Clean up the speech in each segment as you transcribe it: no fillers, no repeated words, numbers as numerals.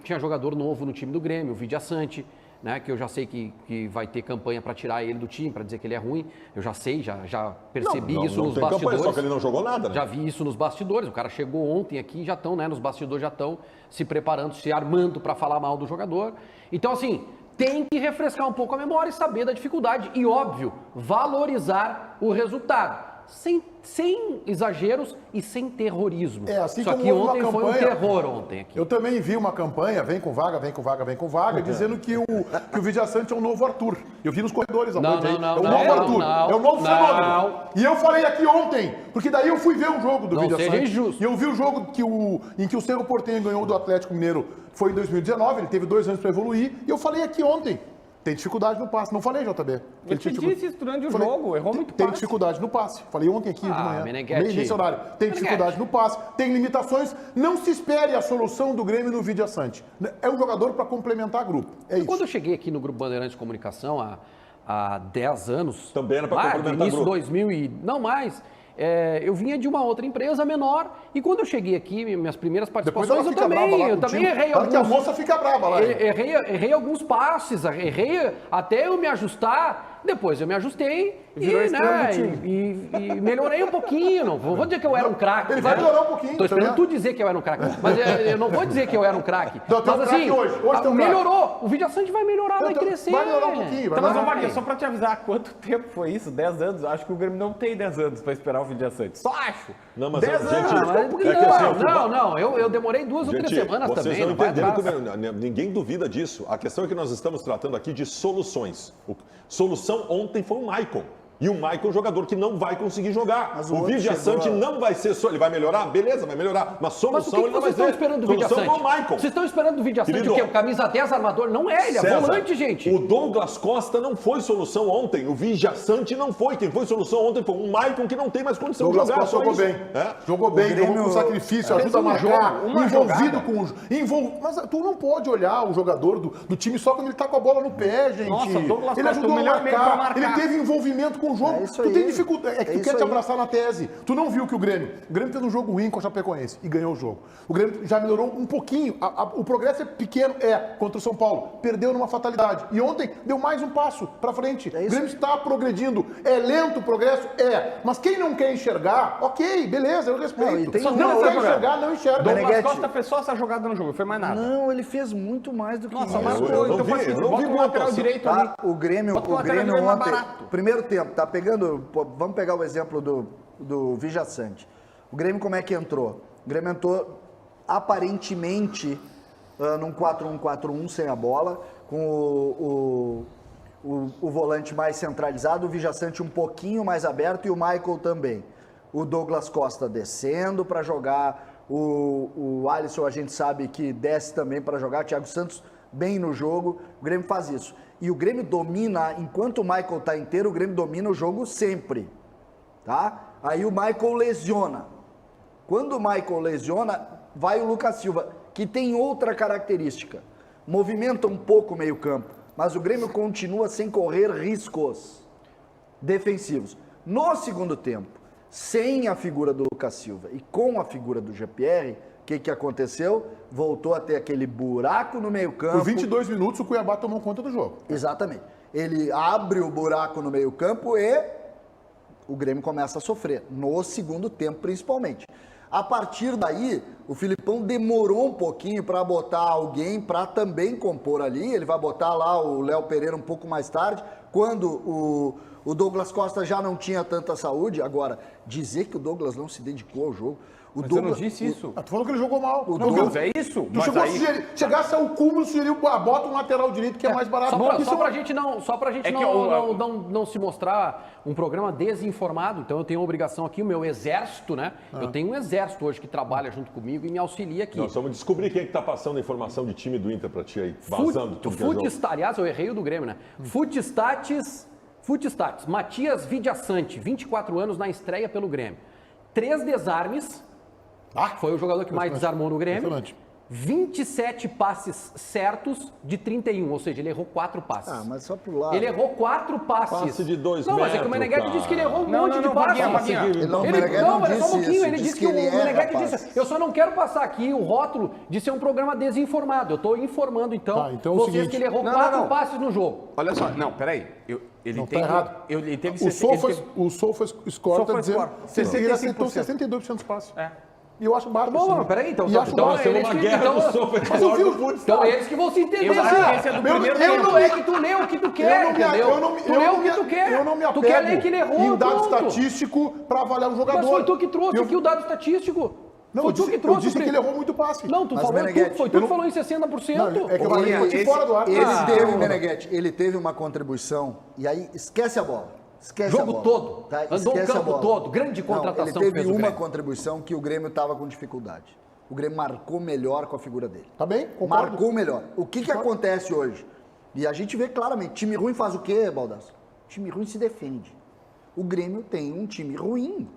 tinha jogador novo no time do Grêmio, o Vidiaçante, né, que eu já sei que vai ter campanha para tirar ele do time, para dizer que ele é ruim. Eu já sei, já percebi isso nos bastidores. Campanha, só que ele não jogou nada, né? Já vi isso nos bastidores. O cara chegou ontem aqui e já estão, né, nos bastidores já estão se preparando, se armando para falar mal do jogador. Então, assim, tem que refrescar um pouco a memória e saber da dificuldade. E, óbvio, valorizar o resultado. Sem exageros e sem terrorismo. Assim Só como que houve ontem uma foi um campanha, terror ontem aqui. Eu também vi uma campanha, vem com vaga, vem com vaga, vem com vaga, dizendo que o Vidiaçante é o novo Arthur. Eu vi nos corredores a noite aí. É o novo Arthur, é o novo fenômeno. E eu falei aqui ontem, porque daí eu fui ver um jogo do Vidiaçante. E eu vi o jogo em que o Cerro Porteño ganhou do Atlético Mineiro, foi em 2019, ele teve 2 anos para evoluir, e eu falei aqui ontem. Tem dificuldade no passe. Não falei, JB. Eu te disse isso durante o jogo, errou muito passe. Tem dificuldade no passe. Falei ontem aqui de manhã, nesse horário. Tem dificuldade no passe, tem limitações. Não se espere a solução do Grêmio no Vidiaçante. É um jogador para complementar grupo. É isso. Quando eu cheguei aqui no Grupo Bandeirantes de Comunicação há 10 anos... Também era para complementar início grupo. 2000 e... Não mais... eu vinha de uma outra empresa menor e quando eu cheguei aqui, minhas primeiras participações, eu também errei alguns... que a moça fica brava lá. Errei alguns passes, errei até eu me ajustar, depois eu me ajustei e melhorei um pouquinho. Não vou dizer que eu era um craque. Ele vai melhorar um pouquinho. Estou esperando tu dizer que eu era um craque, mas eu não vou dizer que eu era um craque. Mas assim, melhorou. O Vidiaçante vai melhorar, vai crescer. Vai melhorar um pouquinho. Mas, Wagner, só para te avisar, quanto tempo foi isso? 10 anos? Acho que o Grêmio não tem 10 anos para esperar o Vidiaçante. Só acho. Não, mas 10 anos. Eu demorei 2 ou 3 semanas vocês também. Não entenderam ninguém duvida disso. A questão é que nós estamos tratando aqui de soluções. Solução ontem foi o Maicon. E o Maicon é um jogador que não vai conseguir jogar. O Vidiaçante não vai ser só. Ele vai melhorar? Beleza, vai melhorar. Mas solução ele não vai ter. Vocês estão esperando do Vidiaçante? Vocês estão esperando do Vidiaçante o quê? O camisa 10 armador? Não é, ele é volante, gente. O Douglas Costa não foi solução ontem. O Vidiaçante não foi. Quem foi solução ontem foi o Maicon, que não tem mais condição de jogar. Costa jogou bem. Jogou bem, jogou com sacrifício, ajuda a marcar, envolvido com o... Mas tu não pode olhar o jogador do time só quando ele tá com a bola no pé, gente. Nossa, Douglas ele Costa, ajudou a marcar. Ele teve envolvimento com o jogo. Tu tem dificuldade. É que tu quer te abraçar na tese. Tu não viu que o Grêmio fez um jogo ruim com a Chapecoense e ganhou o jogo. O Grêmio já melhorou um pouquinho. O progresso é pequeno, contra o São Paulo. Perdeu numa fatalidade. E ontem deu mais um passo pra frente. O Grêmio está progredindo. É lento o progresso? Mas quem não quer enxergar, ok, beleza, eu respeito. Não quer enxergar, não enxerga. Douglas Costa fez só essa jogada no jogo, não foi mais nada. Não, ele fez muito mais do que isso. Eu não vi o lateral direito ali. O Grêmio ontem, primeiro tempo, tá pegando... Vamos pegar o exemplo do Vidiaçante. O Grêmio como é que entrou? O Grêmio entrou aparentemente num 4-1-4-1 sem a bola, com o volante mais centralizado, o Vidiaçante um pouquinho mais aberto e o Michael também. O Douglas Costa descendo para jogar, o Alisson a gente sabe que desce também para jogar, Thiago Santos bem no jogo, o Grêmio faz isso. E o Grêmio domina, enquanto o Michael tá inteiro, o Grêmio domina o jogo sempre, tá? Aí o Michael lesiona. Quando o Michael lesiona, vai o Lucas Silva, que tem outra característica. Movimenta um pouco o meio-campo, mas o Grêmio continua sem correr riscos defensivos. No segundo tempo, sem a figura do Lucas Silva e com a figura do GPR, o que aconteceu? Voltou a ter aquele buraco no meio-campo. Por 22 minutos, o Cuiabá tomou conta do jogo. Exatamente. Ele abre o buraco no meio-campo e o Grêmio começa a sofrer, no segundo tempo principalmente. A partir daí, o Filipão demorou um pouquinho para botar alguém para também compor ali. Ele vai botar lá o Léo Pereira um pouco mais tarde, quando o Douglas Costa já não tinha tanta saúde. Agora, dizer que o Douglas não se dedicou ao jogo... Mas eu não disse isso. Tu falou que ele jogou mal. O Douglas é isso? Tu chegou a sugerir, chegasse ao cúmulo, sugeriu, bota um lateral direito que é mais barato. Só pra gente não se mostrar um programa desinformado. Então eu tenho a obrigação aqui, o meu exército, né? Eu tenho um exército hoje que trabalha junto comigo e me auxilia aqui. Nós vamos descobrir quem é que tá passando a informação de time do Inter pra ti aí, vazando tudo. Aliás, eu errei o do Grêmio, né? Footstats, Matias Vidiaçante, 24 anos na estreia pelo Grêmio. 3 desarmes. Foi o jogador que mais desarmou no Grêmio. 27 passes certos de 31, ou seja, ele errou 4 passes. Ah, mas só pro lado. Ele errou 4 passes. Passe de 2 não, metros, mas é que o Meneghetti disse que ele errou um monte de Vaguinha, passes. Vaguinha. Não, o Ele, Meneghetti não, não mas só um disse pouquinho, isso, ele disse que o ele erra Meneghetti passes. disse. Eu só não quero passar aqui o rótulo de ser um programa desinformado. Eu estou informando, então, Tá, então é o vocês seguinte. que ele errou Não, 4 não. passes no jogo. Olha só, não, peraí. Ele Não, tem. tá errado. Ele teve O SofaScore está SofaScore, dizendo que ele acertou 65%. 62% dos passes. É. E eu acho baixo. Bom, assim. mas peraí, então, E acho então baixo. eles uma que- guerra então- do software Mas eu vi do futsal. Então eles que vão se entender. Eu acho que esse é do primeiro tempo. Não é que tu lê o que tu quer, entendeu? Tu lê o que tu quer. Eu não me Tu quer ler apego que ele errou, em dado pronto. estatístico para avaliar um jogador. Mas foi tu que trouxe Eu- aqui o dado estatístico. Não, Foi eu tu disse, que trouxe. eu disse que ele errou muito passe. Não, tu Mas, falou, Meneghetti, foi tu eu que não- falou em 60%. Não, é que eu Ô, falei esse- fora do ar. Esse teve, Meneghetti, ele teve uma contribuição, e aí esquece a bola. Esquece Jogo a bola. todo. Tá? Andou o Esquece a campo bola. todo. Grande Não, contratação ele que teve fez o uma Grêmio. contribuição que o Grêmio estava com dificuldade. O Grêmio marcou melhor com a figura dele. Tá bem? Concordo. Marcou melhor. O que acontece hoje? E a gente vê claramente, time ruim faz o quê, Baldasso? Time ruim se defende. O Grêmio tem um time ruim.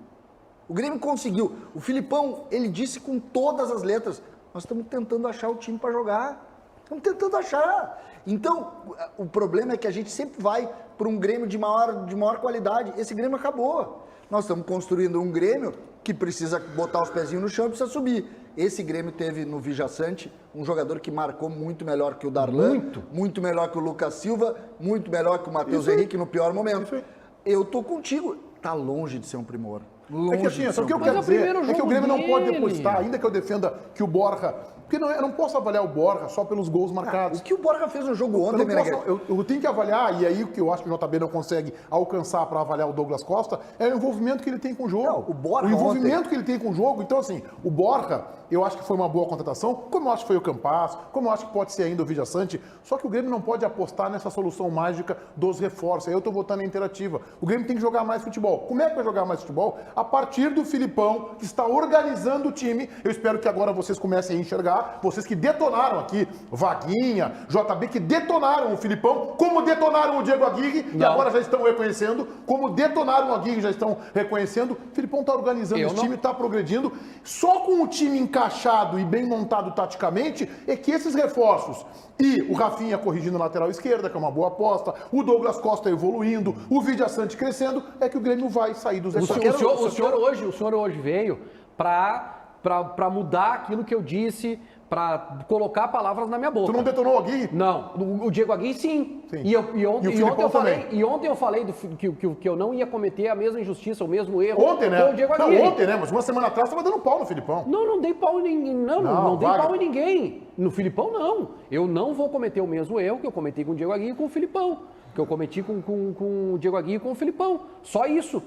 O Grêmio conseguiu. O Filipão, ele disse com todas as letras, nós estamos tentando achar o time para jogar. Estamos tentando achar. Então, o problema é que a gente sempre vai para um Grêmio de maior qualidade. Esse Grêmio acabou. Nós estamos construindo um Grêmio que precisa botar os pezinhos no chão e precisa subir. Esse Grêmio teve no Vijaçante um jogador que marcou muito melhor que o Darlan, muito melhor que o Lucas Silva, muito melhor que o Matheus Henrique no pior momento. Eu tô contigo. Tá longe de ser um primor. Longe É que assim, de ser só um que eu primor. quero Mas é o dizer primeiro é que o jogo Grêmio não pode dele. depositar, ainda que eu defenda que o Borja... Porque eu não posso avaliar o Borja só pelos gols marcados. O que o Borja fez no jogo Eu, ontem, não Meneghetti? posso, eu tenho que avaliar, e aí o que eu acho que o JB não consegue alcançar para avaliar o Douglas Costa é o envolvimento que ele tem com o jogo. Não, o Borja envolvimento ontem- que ele tem com o jogo. Então, assim, o Borja, eu acho que foi uma boa contratação, como eu acho que foi o Campas, como eu acho que pode ser ainda o Vijaçante, só que o Grêmio não pode apostar nessa solução mágica dos reforços. Aí eu tô votando na interativa. O Grêmio tem que jogar mais futebol. Como é que vai jogar mais futebol? A partir do Filipão, que está organizando o time. Eu espero que agora vocês comecem a enxergar, vocês que detonaram aqui, Vaguinha, JB, que detonaram o Filipão, como detonaram o Diego Aguirre, e Não. agora já estão reconhecendo, como detonaram o Aguirre, já estão reconhecendo. O Filipão está organizando Eu esse não- time, está progredindo. Só com o time encaixado e bem montado taticamente é que esses reforços, e o Rafinha corrigindo a lateral esquerda, que é uma boa aposta, o Douglas Costa evoluindo, o Vijaçante crescendo, é que o Grêmio vai sair dos O reforços. senhor hoje veio para mudar aquilo que eu disse, para colocar palavras na minha boca. Tu não detonou o Aguirre? Não, o Diego Aguirre sim. Sim. E ontem E o Filipão eu falei, também. e ontem eu falei que eu não ia cometer a mesma injustiça, o mesmo erro Ontem, né? com o Diego Não, Aguirre. ontem, né? Mas uma semana atrás tava dando pau no Filipão. Não dei pau em ninguém. Não dei Wagner. pau em ninguém. No Filipão, não. Eu não vou cometer o mesmo erro que eu cometi com o Diego Aguirre e com o Filipão. Que eu cometi com o Diego Aguirre e com o Filipão. Só isso.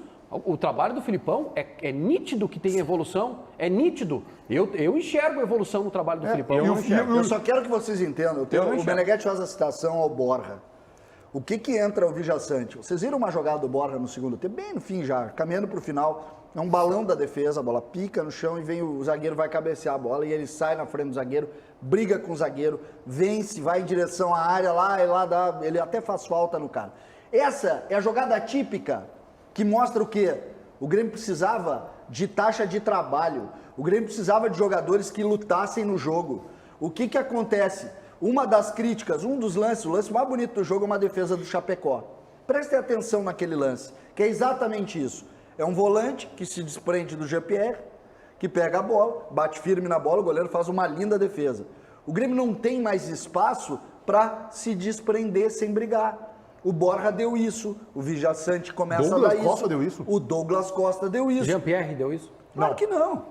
O trabalho do Filipão é nítido que tem evolução. É nítido. Eu enxergo a evolução no trabalho do Filipão. Eu só quero que vocês entendam. não O enxergo. Meneghetti faz a citação ao Borja. O que entra o Vijaçante? Vocês viram uma jogada do Borja no segundo tempo? Bem no fim já, caminhando para o final. É um balão da defesa, a bola pica no chão e vem o zagueiro, vai cabecear a bola e ele sai na frente do zagueiro, briga com o zagueiro, vence, vai em direção à área lá e lá ele até faz falta no cara. Essa é a jogada típica que mostra o quê? O Grêmio precisava de taxa de trabalho. O Grêmio precisava de jogadores que lutassem no jogo. O que acontece? Uma das críticas, um dos lances, o lance mais bonito do jogo é uma defesa do Chapecó. Prestem atenção naquele lance, que é exatamente isso. É um volante que se desprende do GPR, que pega a bola, bate firme na bola, o goleiro faz uma linda defesa. O Grêmio não tem mais espaço para se desprender sem brigar. O Borja deu isso, o Vijaçante começa Douglas a dar Costa isso. deu isso? O Douglas Costa deu isso. Jean-Pierre deu isso? Claro que não.